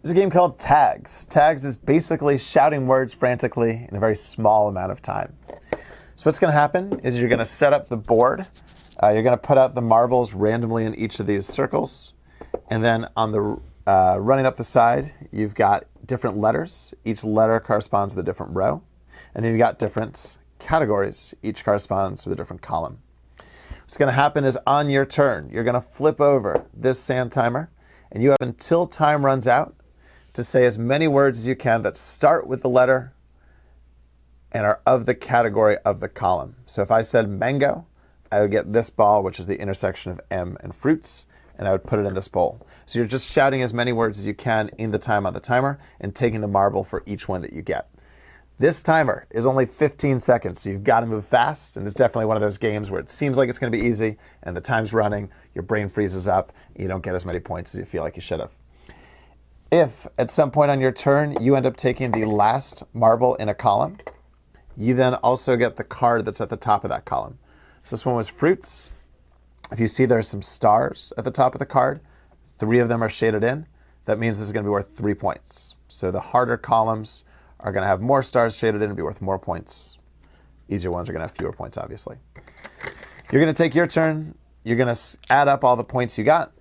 There's a game called Tags. Tags is basically shouting words frantically in a very small amount of time. So what's going to happen is you're going to set up the board. You're going to put out the marbles randomly in each of these circles. And then on the running up the side, you've got different letters. Each letter corresponds with a different row. And then you've got different categories. Each corresponds with a different column. What's going to happen is on your turn, you're going to flip over this sand timer. And you have until time runs out to say as many words as you can that start with the letter and are of the category of the column. So if I said mango, I would get this ball, which is the intersection of M and fruits, and I would put it in this bowl. So you're just shouting as many words as you can in the time on the timer and taking the marble for each one that you get. This timer is only 15 seconds, so you've got to move fast, and it's definitely one of those games where it seems like it's going to be easy, and the time's running, your brain freezes up, and you don't get as many points as you feel like you should have. If at some point on your turn you end up taking the last marble in a column, you then also get the card that's at the top of that column. So this one was fruits. If you see there's some stars at the top of the card, 3 of them are shaded in, that means this is going to be worth 3 points. So the harder columns are going to have more stars shaded in and be worth more points. Easier ones are going to have fewer points, obviously. You're going to take your turn. You're going to add up all the points you got.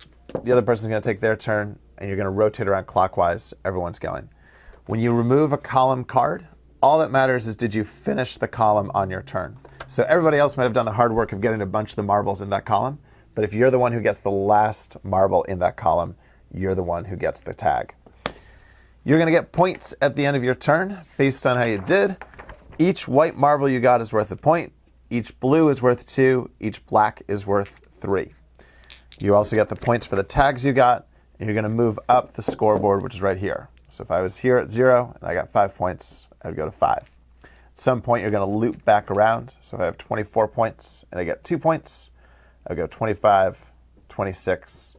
The other person's going to take their turn, and you're going to rotate around clockwise. Everyone's going. When you remove a column card, all that matters is did you finish the column on your turn. So everybody else might have done the hard work of getting a bunch of the marbles in that column, but if you're the one who gets the last marble in that column, you're the one who gets the tag. You're going to get points at the end of your turn based on how you did. Each white marble you got is worth a point. Each blue is worth 2. Each black is worth 3. You also get the points for the tags you got, and you're going to move up the scoreboard, which is right here. So if I was here at 0 and I got 5 points, I would go to 5. At some point, you're going to loop back around. So if I have 24 points and I get 2 points, I would go 25, 26,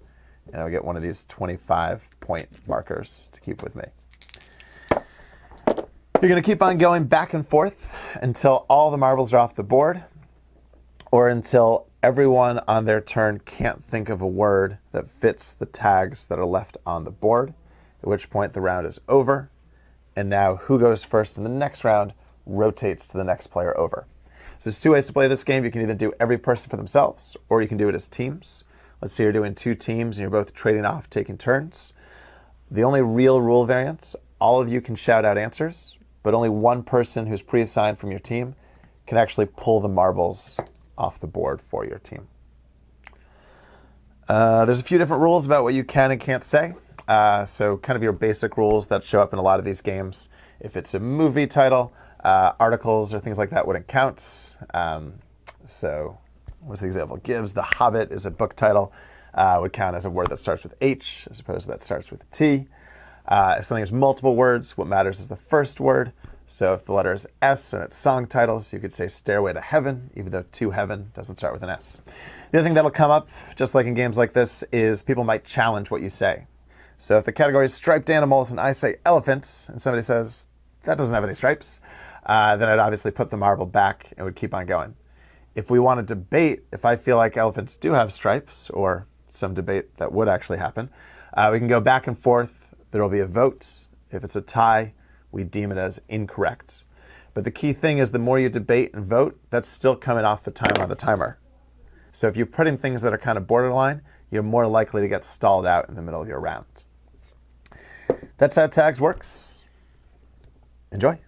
and I would get one of these 25-point markers to keep with me. You're going to keep on going back and forth until all the marbles are off the board, or until everyone on their turn can't think of a word that fits the tags that are left on the board, at which point the round is over. And now who goes first in the next round rotates to the next player over. So there's 2 ways to play this game. You can either do every person for themselves, or you can do it as teams. Let's say you're doing 2 teams and you're both trading off, taking turns. The only real rule variance, all of you can shout out answers, but only one person who's pre-assigned from your team can actually pull the marbles off the board for your team. There's a few different rules about what you can and can't say. So kind of your basic rules that show up in a lot of these games. If it's a movie title, articles or things like that wouldn't count. So what's the example? Gibbs, The Hobbit is a book title, would count as a word that starts with H as opposed to that starts with T. If something has multiple words, what matters is the first word. So if the letter is S and it's song titles, you could say Stairway to Heaven, even though To Heaven doesn't start with an S. The other thing that'll come up, just like in games like this, is people might challenge what you say. So if the category is striped animals and I say elephant, and somebody says, that doesn't have any stripes, then I'd obviously put the marble back and would keep on going. If we want to debate, if I feel like elephants do have stripes, or some debate that would actually happen, we can go back and forth. There will be a vote. If it's a tie, we deem it as incorrect. But the key thing is the more you debate and vote, that's still coming off the time on the timer. So if you put in things that are kind of borderline, you're more likely to get stalled out in the middle of your round. That's how Tags works. Enjoy.